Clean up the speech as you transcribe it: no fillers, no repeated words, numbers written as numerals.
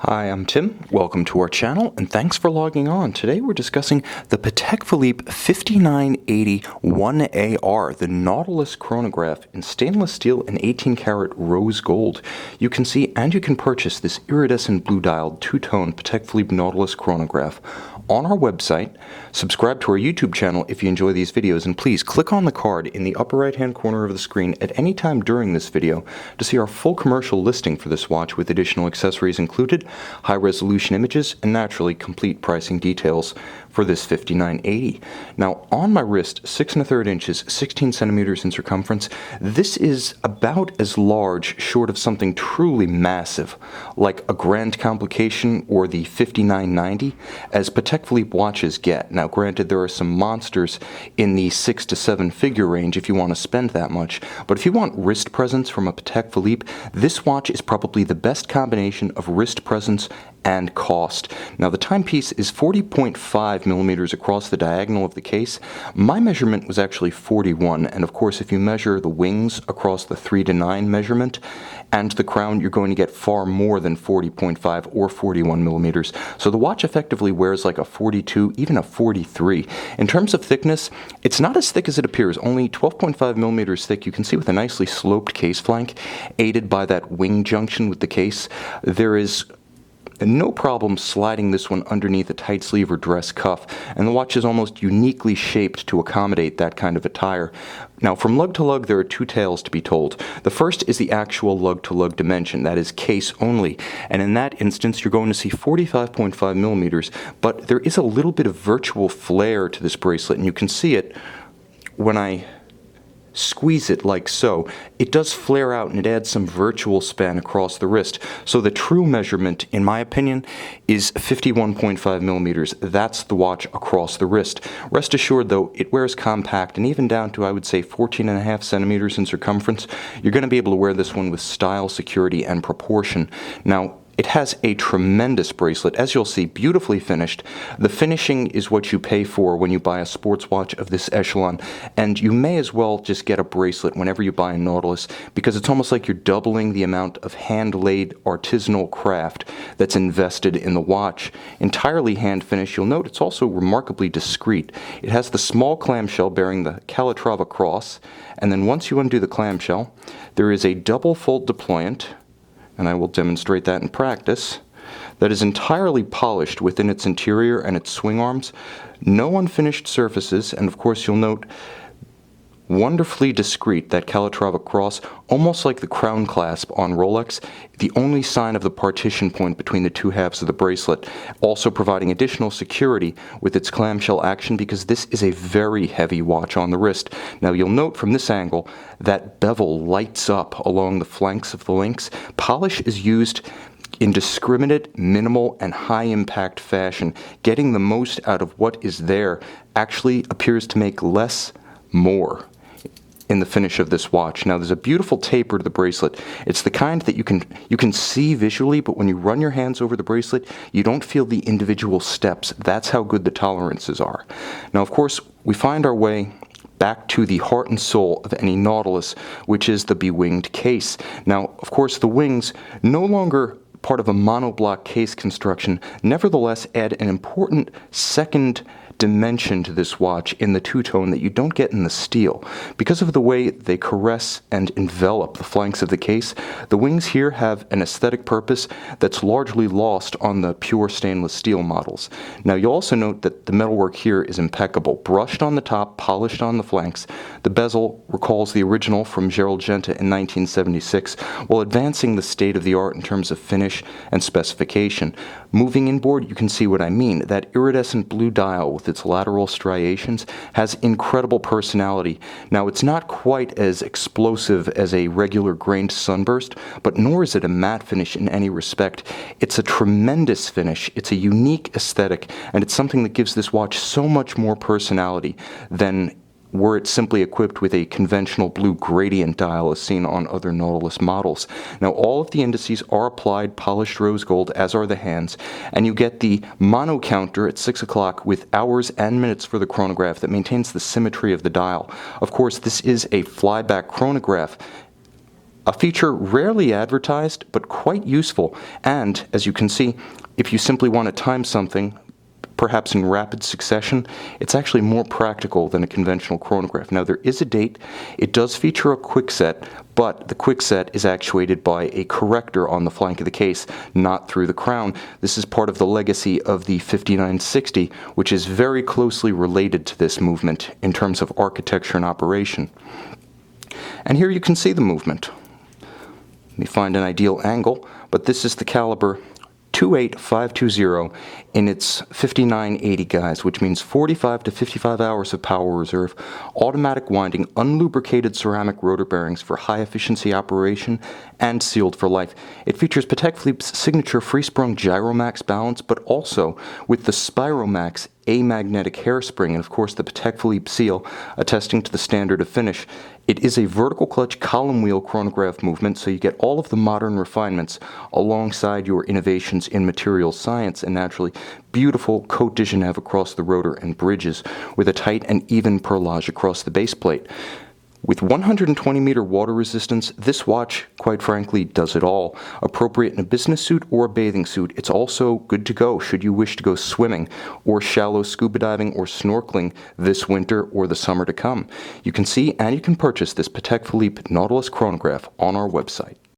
Hi, I'm Tim. Welcome to our channel, and thanks for logging on. Today we're discussing the Patek Philippe 5980 1AR, the Nautilus chronograph in stainless steel and 18-karat rose gold. You can see and you can purchase this iridescent blue-dialed two-tone Patek Philippe Nautilus chronograph on our website. Subscribe to our YouTube channel if you enjoy these videos, and please click on the card in the upper right-hand corner of the screen at any time during this video to see our full commercial listing for this watch with additional accessories included, high-resolution images, and naturally complete pricing details for this 5980. Now, on my wrist, 6 1/3 inches, 16 centimeters in circumference, this is about as large, short of something truly massive, like a Grand Complication or the 5990, as Patek Philippe watches get. Now, granted, there are some monsters in the 6 to 7 figure range if you want to spend that much, but if you want wrist presence from a Patek Philippe, this watch is probably the best combination of wrist presence and cost. Now, the timepiece is 40.5 millimeters across the diagonal of the case. My measurement was actually 41, and of course, if you measure the wings across the 3 to 9 measurement and the crown, you're going to get far more than 40.5 or 41 millimeters. So the watch effectively wears like a 42, even a 43. In terms of thickness, it's not as thick as it appears, only 12.5 millimeters thick. You can see with a nicely sloped case flank, aided by that wing junction with the case. There is no problem sliding this one underneath a tight sleeve or dress cuff, and the watch is almost uniquely shaped to accommodate that kind of attire. Now, from lug to lug, there are two tales to be told. The first is the actual lug to lug dimension, that is case only, and in that instance you're going to see 45.5 millimeters, but there is a little bit of virtual flare to this bracelet, and you can see it when I squeeze it like so. It does flare out and it adds some virtual span across the wrist. So the true measurement, in my opinion, is 51.5 millimeters. That's the watch across the wrist. Rest assured though, it wears compact, and even down to, I would say, 14.5 centimeters in circumference, you're going to be able to wear this one with style, security, and proportion. Now, it has a tremendous bracelet, as you'll see, beautifully finished. The finishing is what you pay for when you buy a sports watch of this echelon, and you may as well just get a bracelet whenever you buy a Nautilus, because it's almost like you're doubling the amount of hand-laid artisanal craft that's invested in the watch. Entirely hand-finished, you'll note it's also remarkably discreet. It has the small clamshell bearing the Calatrava cross, and then once you undo the clamshell, there is a double fold deployant, and I will demonstrate that in practice, that is entirely polished within its interior and its swing arms. No unfinished surfaces, and of course you'll note wonderfully discreet, that Calatrava cross, almost like the crown clasp on Rolex, the only sign of the partition point between the two halves of the bracelet, also providing additional security with its clamshell action, because this is a very heavy watch on the wrist. Now, you'll note from this angle that bevel lights up along the flanks of the links. Polish is used in discriminate, minimal, and high-impact fashion. Getting the most out of what is there actually appears to make less more in the finish of this watch. Now, there's a beautiful taper to the bracelet. It's the kind that you can see visually, but when you run your hands over the bracelet, you don't feel the individual steps. That's how good the tolerances are. Now, of course, we find our way back to the heart and soul of any Nautilus, which is the bewinged case. Now, of course, the wings, no longer part of a monoblock case construction, nevertheless add an important second dimension to this watch in the two-tone that you don't get in the steel. Because of the way they caress and envelop the flanks of the case, the wings here have an aesthetic purpose that's largely lost on the pure stainless steel models. Now, you'll also note that the metalwork here is impeccable. Brushed on the top, polished on the flanks. The bezel recalls the original from Gerald Genta in 1976, while advancing the state of the art in terms of finish and specification. Moving inboard, you can see what I mean. That iridescent blue dial with its lateral striations has incredible personality. Now, it's not quite as explosive as a regular grained sunburst, but nor is it a matte finish in any respect. It's a tremendous finish, it's a unique aesthetic, and it's something that gives this watch so much more personality than were it simply equipped with a conventional blue gradient dial as seen on other Nautilus models. Now, all of the indices are applied polished rose gold, as are the hands, and you get the mono counter at 6 o'clock with hours and minutes for the chronograph that maintains the symmetry of the dial. Of course, this is a flyback chronograph, A feature rarely advertised, but quite useful. And, as you can see, if you simply want to time something, perhaps in rapid succession, it's actually more practical than a conventional chronograph. Now, there is a date. It does feature a quickset, but the quickset is actuated by a corrector on the flank of the case, not through the crown. This is part of the legacy of the 5960, which is very closely related to this movement in terms of architecture and operation. And here you can see the movement. Let me find an ideal angle, but this is the caliber 28520 in its 5980 guise, which means 45 to 55 hours of power reserve, automatic winding, unlubricated ceramic rotor bearings for high efficiency operation, and sealed for life. It features Patek Philippe's signature free-sprung Gyromax balance, but also with the Spiromax amagnetic hairspring, and of course the Patek Philippe seal, attesting to the standard of finish. It is a vertical clutch column wheel chronograph movement, so you get all of the modern refinements alongside your innovations in materials science, and naturally beautiful Côte de Genève across the rotor and bridges with a tight and even perlage across the base plate. With 120 meter water resistance, this watch, quite frankly, does it all. Appropriate in a business suit or a bathing suit, it's also good to go should you wish to go swimming or shallow scuba diving or snorkeling this winter or the summer to come. You can see and you can purchase this Patek Philippe Nautilus chronograph on our website.